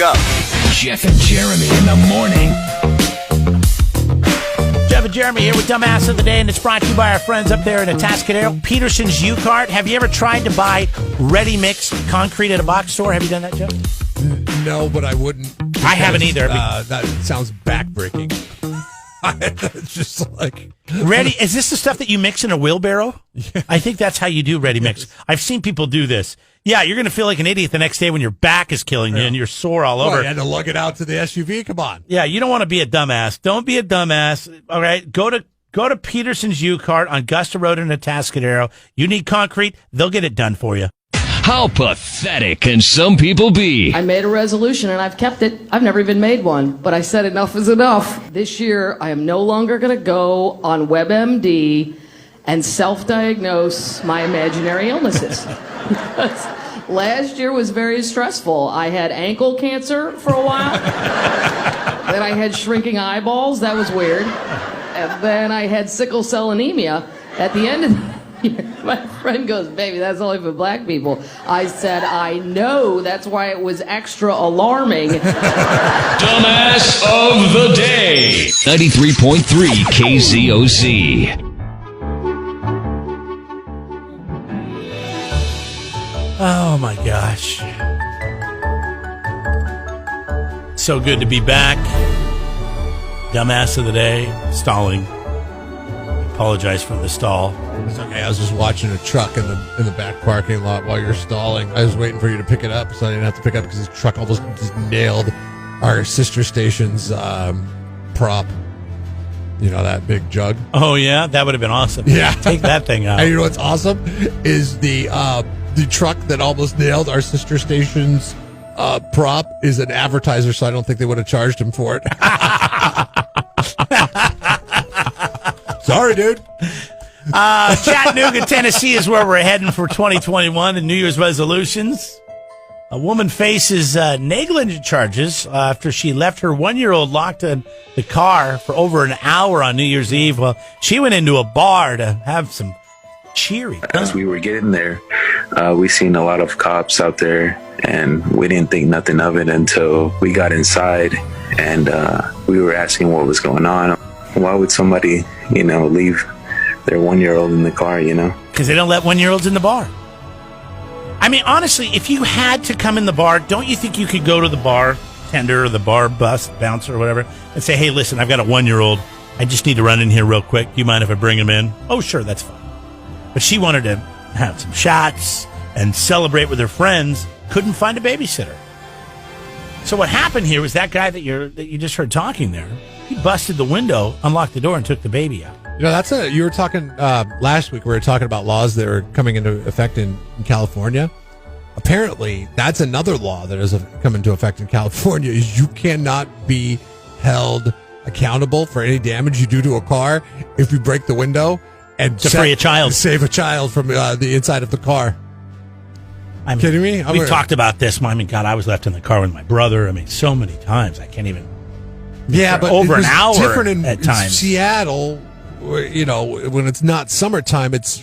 up. Jeff and Jeremy in the morning. Jeff and Jeremy here with Dumbass of the Day, and it's brought to you by our friends up there in Atascadero, Peterson's U-Cart. Have you ever tried to buy ready-mixed concrete at a box store? Have you done that, Jeff? No, but I wouldn't. I haven't either. That sounds backbreaking. It's just like... Ready? Is this the stuff that you mix in a wheelbarrow? Yeah. I think that's how you do ready mix. I've seen people do this. Yeah, you're going to feel like an idiot the next day when your back is killing you and you're sore all over. You had to lug it out to the SUV. Come on. Yeah, you don't want to be a dumbass. Don't be a dumbass. All right, go to Peterson's U-Cart on Augusta Road in Atascadero. You need concrete, they'll get it done for you. How pathetic can some people be? I made a resolution and I've kept it. I've never even made one, but I said enough is enough. This year, I am no longer going to go on WebMD and self-diagnose my imaginary illnesses. Because last year was very stressful. I had ankle cancer for a while. Then I had shrinking eyeballs. That was weird. And then I had sickle cell anemia. At the end of the year, my friend goes, baby, that's only for black people. I said, I know. That's why it was extra alarming. Dumbass of the Day. 93.3 KZOZ. Oh, my gosh. So good to be back. Dumbass of the Day, stalling. Apologize for the stall. It's okay. I was just watching a truck in the back parking lot while you're stalling. I was waiting for you to pick it up, so I didn't have to pick it up because this truck almost just nailed our sister station's prop. You know, that big jug. Oh, yeah? That would have been awesome. Yeah. Take that thing out. And you know what's awesome? Is the truck that almost nailed our sister station's prop is an advertiser, so I don't think they would have charged him for it. Sorry, dude. Chattanooga, Tennessee is where we're heading for 2021 and New Year's resolutions. A woman faces negligence charges after she left her 1-year-old locked in the car for over an hour on New Year's Eve. Well, she went into a bar to have some cheery. As we were getting there, we seen a lot of cops out there, and we didn't think nothing of it until we got inside, and we were asking what was going on. Why would somebody, leave their 1-year-old in the car, Because they don't let 1-year-olds in the bar. I mean, honestly, if you had to come in the bar, don't you think you could go to the bar tender or the bar bouncer or whatever and say, hey, listen, I've got a 1-year-old. I just need to run in here real quick. Do you mind if I bring him in? Oh, sure, that's fine. But she wanted to have some shots and celebrate with her friends. Couldn't find a babysitter. So what happened here was that guy that you just heard talking there, he busted the window, unlocked the door, and took the baby out. You were talking last week. We were talking about laws that are coming into effect in California. Apparently, that's another law that has come into effect in California. Is you cannot be held accountable for any damage you do to a car if you break the window and free a child, save a child from the inside of the car. I mean, kidding me? We talked about this. I mean, God, I was left in the car with my brother. I mean, so many times I can't even. Yeah, but over an hour different at times. In Seattle, when it's not summertime, it's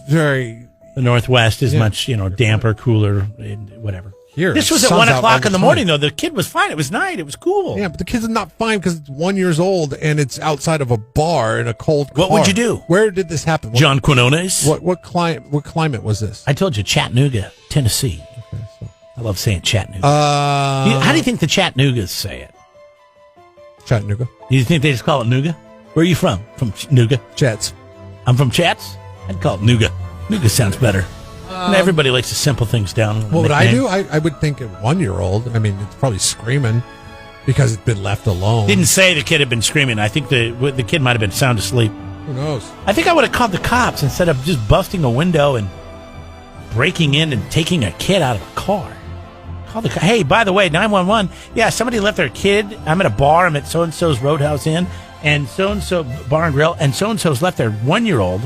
very. The Northwest is much damper, cooler, whatever. Here, this was at 1 o'clock in the morning, though. The kid was fine. It was night. It was cool. Yeah, but the kid's not fine because it's 1 year old and it's outside of a bar in a cold car. What would you do? Where did this happen? John Quinones. What climate was this? I told you, Chattanooga, Tennessee. Okay, so. I love saying Chattanooga. How do you think the Chattanoogas say it? Chattanooga. Do you think they just call it Nooga? Where are you from? From Nooga? Chats. I'm from Chats? I'd call it Nooga. Nooga sounds better. And everybody likes to simple things down. What would I do? I would think a 1-year-old. I mean, it's probably screaming because it's been left alone. Didn't say the kid had been screaming. I think the kid might have been sound asleep. Who knows? I think I would have called the cops instead of just busting a window and breaking in and taking a kid out of a car. Call the hey, by the way, 911. Yeah, somebody left their kid. I'm at a bar. I'm at so-and-so's Roadhouse Inn and so-and-so Bar and Grill, and so-and-so's left their 1-year-old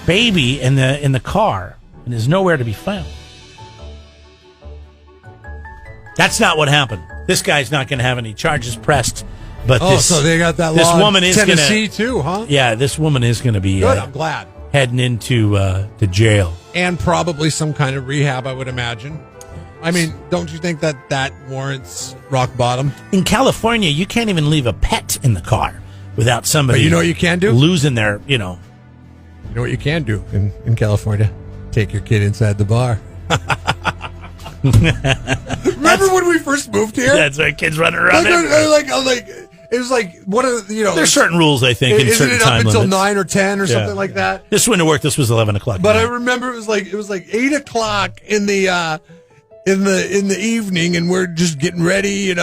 baby in the car and is nowhere to be found. That's not what happened. This guy's not going to have any charges pressed. But so they got that this law woman in is Tennessee too, huh? Yeah, this woman is going to be good. I'm glad heading into the jail and probably some kind of rehab, I would imagine. I mean, don't you think that warrants rock bottom? In California, you can't even leave a pet in the car without somebody. But you know what you can do? Losing their, You know what you can do in California? Take your kid inside the bar. Remember when we first moved here? That's right, kids running around. Like it was like what are There's certain rules, I think, in isn't certain it up time until limits. 9 or 10 or something like that? This wouldn't have worked. This was 11 o'clock. But I remember it was like 8 o'clock in the evening, and we're just getting ready,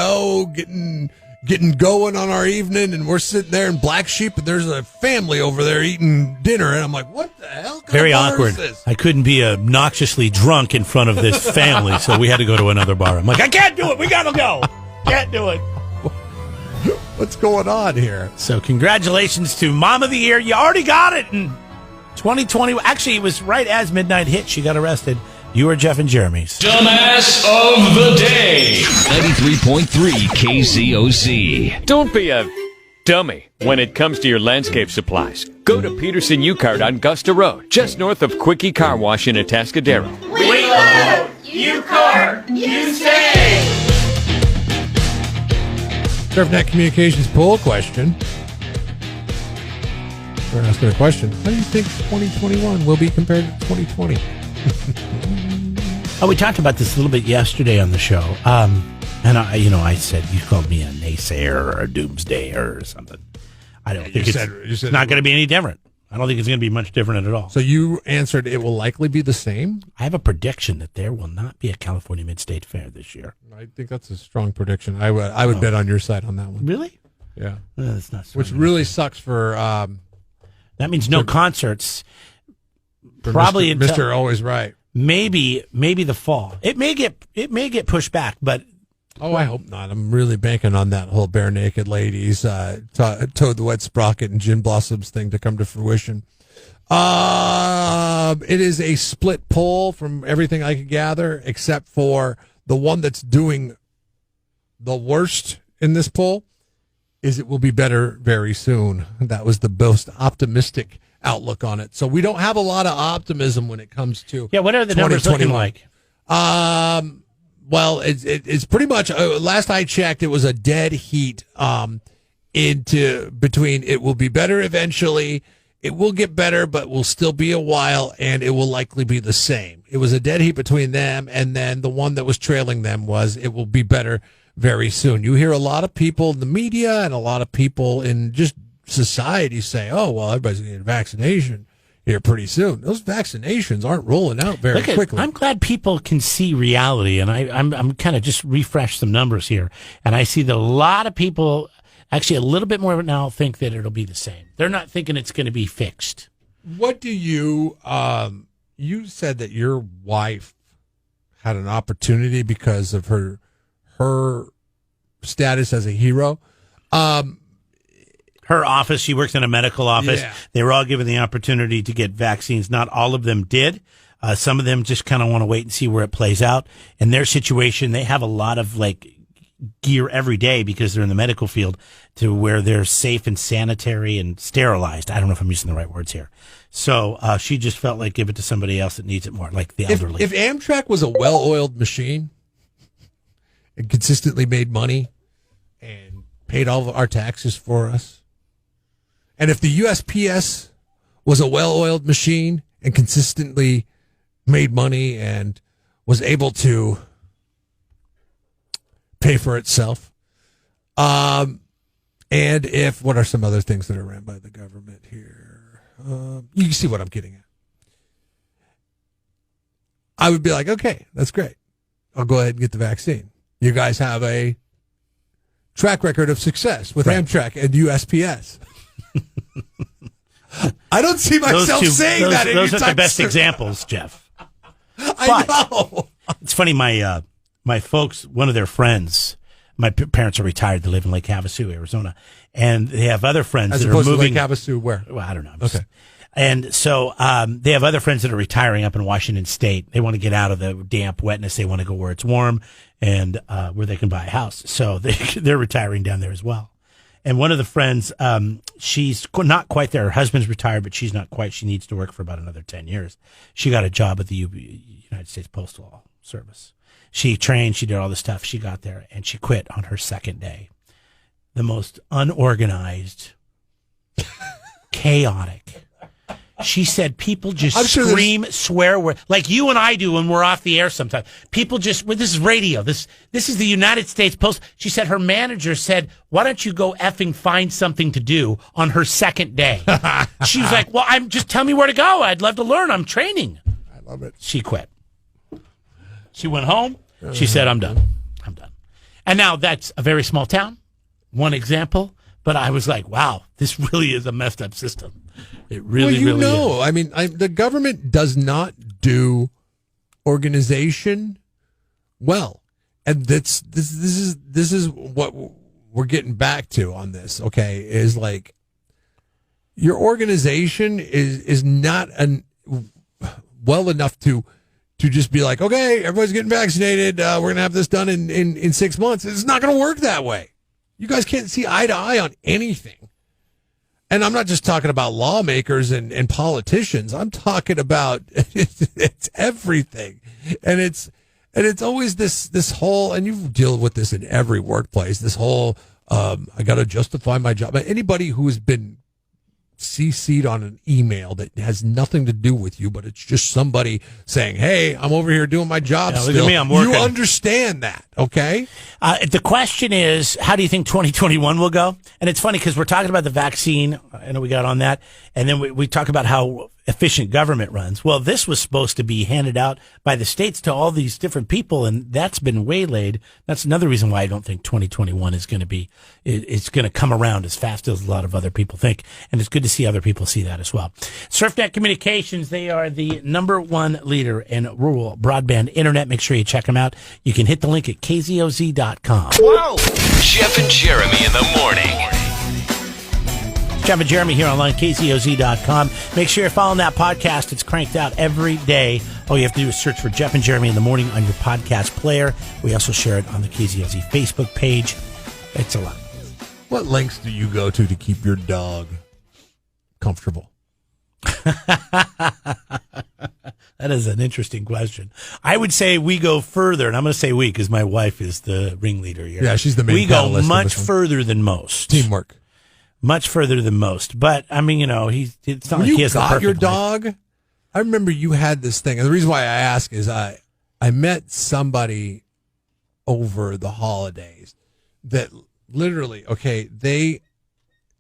getting going on our evening, and we're sitting there in Black Sheep, and there's a family over there eating dinner, and I'm like, what the hell? Very kind of bar awkward. is this? I couldn't be obnoxiously drunk in front of this family, so we had to go to another bar. I'm like, I can't do it. We gotta go. Can't do it. What's going on here? So congratulations to Mom of the Year. You already got it in 2020. Actually, it was right as midnight hit. She got arrested. You were Jeff and Jeremy's Dumbass of the Day. 93.3 KZOZ. Don't be a dummy when it comes to your landscape supplies. Go to Peterson U-Cart on Gusta Road, just north of Quickie Car Wash in Atascadero. We load, you cart, you stay. SurfNet Communications poll question. We're asking a question. How do you think 2021 will be compared to 2020? Oh, we talked about this a little bit yesterday on the show. And I said you called me a naysayer or a doomsdayer or something. I don't think it's not going to be any different. I don't think it's going to be much different at all. So you answered it will likely be the same? I have a prediction that there will not be a California Mid-State Fair this year. I think that's a strong prediction. I would bet on your side on that one. Really? Yeah. That's not Which really sucks for that means no concerts. for Probably Mr. Always Right. Maybe the fall. It may get pushed back, but I hope not. I'm really banking on that whole bare naked ladies, Toad the Wet Sprocket and Gin Blossoms thing to come to fruition. It is a split poll from everything I could gather, except for the one that's doing the worst in this poll is it will be better very soon. That was the most optimistic outlook on it. So we don't have a lot of optimism when it comes to what are the numbers looking like? Well, it's pretty much. Last I checked, it was a dead heat. Into between, it will be better eventually. It will get better, but will still be a while, and it will likely be the same. It was a dead heat between them, and then the one that was trailing them was it will be better very soon. You hear a lot of people in the media and a lot of people in just society say, "Oh, well, everybody's going to get a vaccination here pretty soon." Those vaccinations aren't rolling out very quickly. I'm glad people can see reality, and I'm kind of just refresh some numbers here, and I see that a lot of people, actually a little bit more now, think that it'll be the same. They're not thinking it's going to be fixed. What do you? You said that your wife had an opportunity because of her status as a hero. Her office, she works in a medical office. Yeah. They were all given the opportunity to get vaccines. Not all of them did. Some of them just kind of want to wait and see where it plays out. In their situation, they have a lot of gear every day because they're in the medical field to where they're safe and sanitary and sterilized. I don't know if I'm using the right words here. So she just felt like give it to somebody else that needs it more, like the elderly. If Amtrak was a well-oiled machine and consistently made money and paid all of our taxes for us, and if the USPS was a well-oiled machine and consistently made money and was able to pay for itself, and if, what are some other things that are ran by the government here? You can see what I'm getting at. I would be like, okay, that's great. I'll go ahead and get the vaccine. You guys have a track record of success with Amtrak and USPS. I don't see myself saying that. Those are the anytime best soon. examples, Jeff. I know. It's funny. My folks, one of their friends, my parents are retired. They live in Lake Havasu, Arizona, and they have other friends As that are opposed moving. to Lake Havasu, where? Well, I don't know. Okay. And so they have other friends that are retiring up in Washington State. They want to get out of the damp wetness. They want to go where it's warm and where they can buy a house. So they're retiring down there as well. And one of the friends, she's not quite there. Her husband's retired, but she's not quite. She needs to work for about another 10 years. She got a job at the United States Postal Service. She trained, she did all the stuff. She got there and she quit on her second day. The most unorganized, chaotic. She said people just scream, swear, like you and I do when we're off the air sometimes. People just, this is radio. This is the United States Post. She said her manager said, why don't you go effing find something to do on her second day? She was like, well, just tell me where to go. I'd love to learn. I'm training. I love it. She quit. She went home. She said, I'm done. I'm done. And now that's a very small town. One example. But I was like, wow, this really is a messed up system. It really, really is. I mean, the government does not do organization well. And this is what we're getting back to on this, okay, is like your organization is not well enough to just be like, okay, everybody's getting vaccinated. We're going to have this done in 6 months. It's not going to work that way. You guys can't see eye to eye on anything. And I'm not just talking about lawmakers and politicians. I'm talking about it's everything. And it's always this whole, and you deal with this in every workplace, this whole, I got to justify my job. Anybody who has been CC'd on an email that has nothing to do with you, but it's just somebody saying, hey, I'm over here doing my job still. Look at me, I'm working. You understand that, okay? The question is, how do you think 2021 will go? And it's funny because we're talking about the vaccine. I know we got on that. And then we talk about how efficient government runs. Well, this was supposed to be handed out by the states to all these different people, and that's been waylaid. That's another reason why I don't think 2021 is going to be, it's going to come around as fast as a lot of other people think. And it's good to see other people see that as well. SurfNet Communications, they are the #1 leader in rural broadband internet. Make sure you check them out. You can hit the link at kzoz.com. Whoa! Jeff and Jeremy in the morning. Jeff and Jeremy here online, kzoz.com. Make sure you're following that podcast. It's cranked out every day. All you have to do is search for Jeff and Jeremy in the morning on your podcast player. We also share it on the KZOZ Facebook page. It's a lot. What lengths do you go to keep your dog comfortable? That is an interesting question. I would say we go further, and I'm going to say we because my wife is the ringleader here. Yeah, she's the main We go panelist much further than most. Teamwork. Much further than most. But, I mean, it's not when like he has the got perfect your life. dog, I remember you had this thing. And the reason why I ask is I met somebody over the holidays that literally, okay, they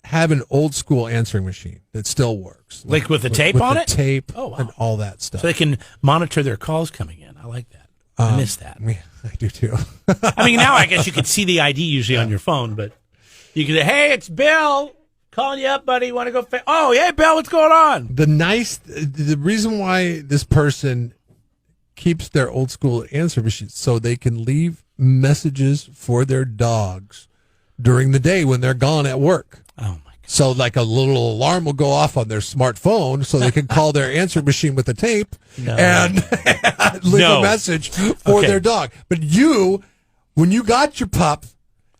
have an old school answering machine that still works. Like with the tape on it? Tape Oh, wow. and all that stuff. So they can monitor their calls coming in. I like that. I miss that. Yeah, I do too. I mean, now I guess you could see the ID usually on your phone, but you could say, hey, it's Bill. Calling you up, buddy. Want to go? Oh, hey, Bill, what's going on? The reason why this person keeps their old school answer machine so they can leave messages for their dogs during the day when they're gone at work. Oh, my God. So like a little alarm will go off on their smartphone so they can call their answer machine with the tape and leave a message for their dog. But you, when you got your pup,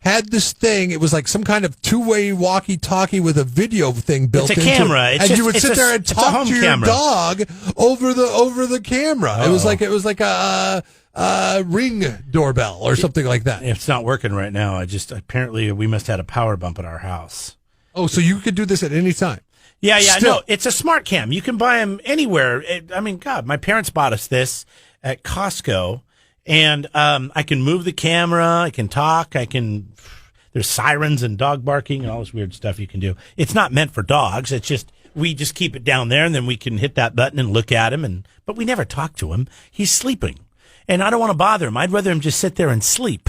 had this thing. It was like some kind of two-way walkie-talkie with a video thing built into it. It's a camera. And you would sit there and talk to your dog over the camera. Oh. It was like a Ring doorbell or something like that. It's not working right now. Apparently we must have had a power bump at our house. Oh, so you could do this at any time. Yeah. Still. No, it's a smart cam. You can buy them anywhere. God, my parents bought us this at Costco. And I can move the camera. I can talk. There's sirens and dog barking and all this weird stuff you can do. It's not meant for dogs. It's just we just keep it down there, and then we can hit that button and look at him. But we never talk to him. He's sleeping, and I don't want to bother him. I'd rather him just sit there and sleep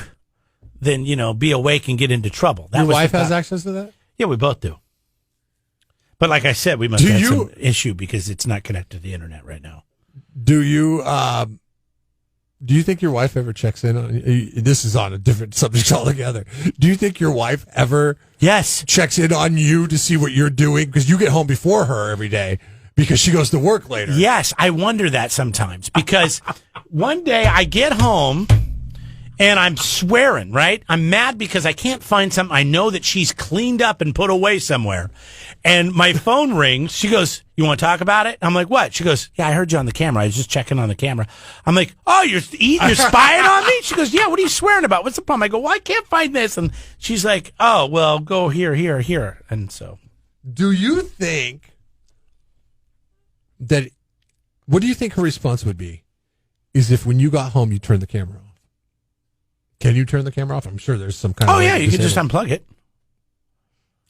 than be awake and get into trouble. Your wife has access to that? Yeah, we both do. But like I said, we must have some issue because it's not connected to the internet right now. Do you? Do you think your wife ever checks in on you? This is on a different subject altogether. Do you think your wife ever checks in on you to see what you're doing? Because you get home before her every day because she goes to work later. Yes, I wonder that sometimes because one day I get home And I'm swearing, right? I'm mad because I can't find something I know that she's cleaned up and put away somewhere. And my phone rings. She goes, "You want to talk about it?" I'm like, "What?" She goes, "Yeah, I heard you on the camera. I was just checking on the camera." I'm like, "Oh, you're spying on me?" She goes, "Yeah, what are you swearing about? What's the problem?" I go, "Well, I can't find this." And she's like, "Oh, well, go here. And so. Do you think that, what do you think her response would be? Is if when you got home, you turned the camera off? Can you turn the camera off? I'm sure there's some kind of. Oh, yeah, you can just unplug it.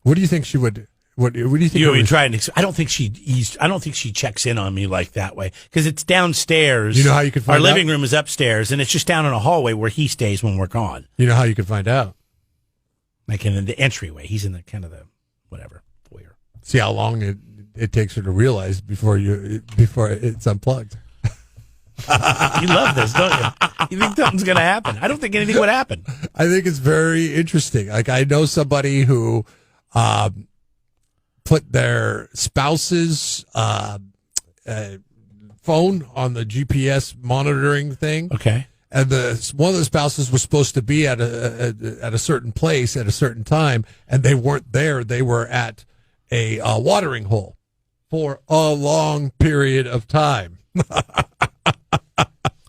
What do you think she would? What do you think? You try and I don't think she checks in on me like that way because it's downstairs. You know how you could find our out? living room is upstairs, and it's just down in a hallway where he stays when we're gone. You know how you could find out? Like in the entryway, he's in the kind of the whatever foyer. See how long it takes her to realize before it's unplugged. You love this, don't you? You think something's going to happen? I don't think anything would happen. I think it's very interesting. Like, I know somebody who put their spouse's phone on the GPS monitoring thing. Okay. And one of the spouses was supposed to be at a certain place at a certain time, and they weren't there. They were at a watering hole for a long period of time.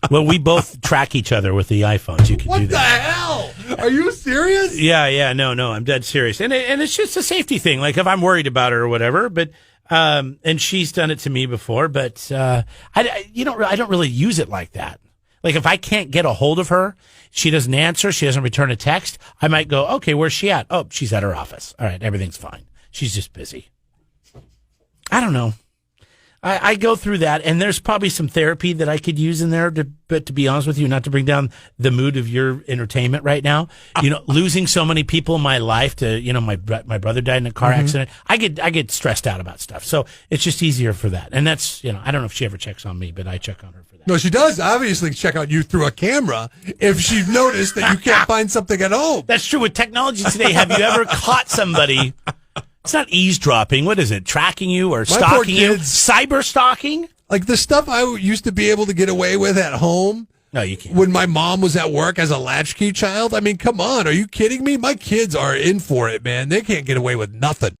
Well, we both track each other with the iPhones. You can do that. What the hell? Are you serious? Yeah. No, I'm dead serious. And it's just a safety thing. Like if I'm worried about her or whatever, but, and she's done it to me before, but, I don't really use it like that. Like if I can't get a hold of her, she doesn't answer, she doesn't return a text, I might go, okay, where's she at? Oh, she's at her office. All right, everything's fine. She's just busy. I don't know. I go through that, and there's probably some therapy that I could use in there, but to be honest with you, not to bring down the mood of your entertainment right now, losing so many people in my life to, my brother died in a car accident. I get stressed out about stuff. So it's just easier for that. And that's, I don't know if she ever checks on me, but I check on her for that. No, she does obviously check out you through a camera if she noticed that you can't find something at home. That's true. With technology today, have you ever caught somebody? It's not eavesdropping. What is it? Tracking you or stalking you? Cyber stalking? Like the stuff I used to be able to get away with at home. No, you can't. When my mom was at work as a latchkey child. I mean, come on. Are you kidding me? My kids are in for it, man. They can't get away with nothing.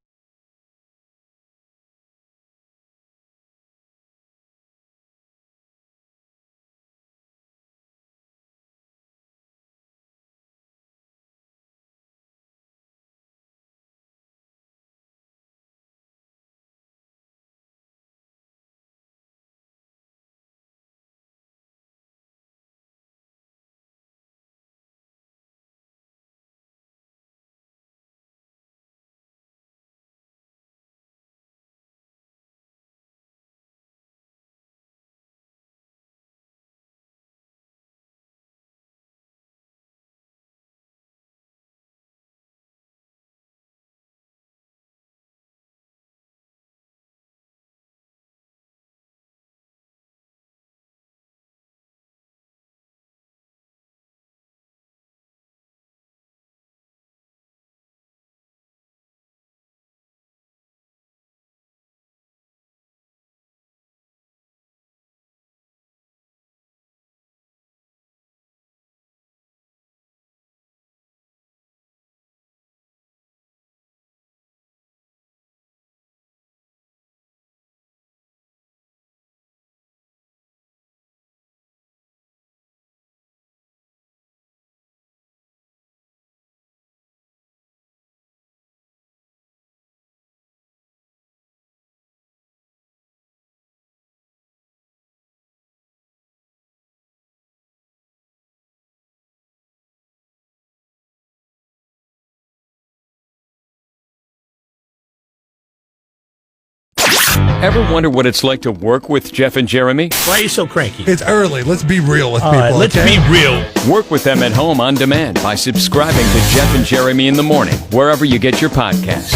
Ever wonder what it's like to work with Jeff and Jeremy? Why are you so cranky? It's early. Let's be real with people. Let's okay? be real. Work with them at home on demand by subscribing to Jeff and Jeremy in the Morning, wherever you get your podcasts.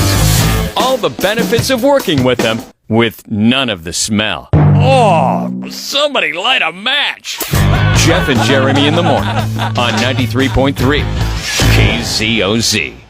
All the benefits of working with them, with none of the smell. Oh, somebody light a match. Jeff and Jeremy in the Morning on 93.3 KZOZ.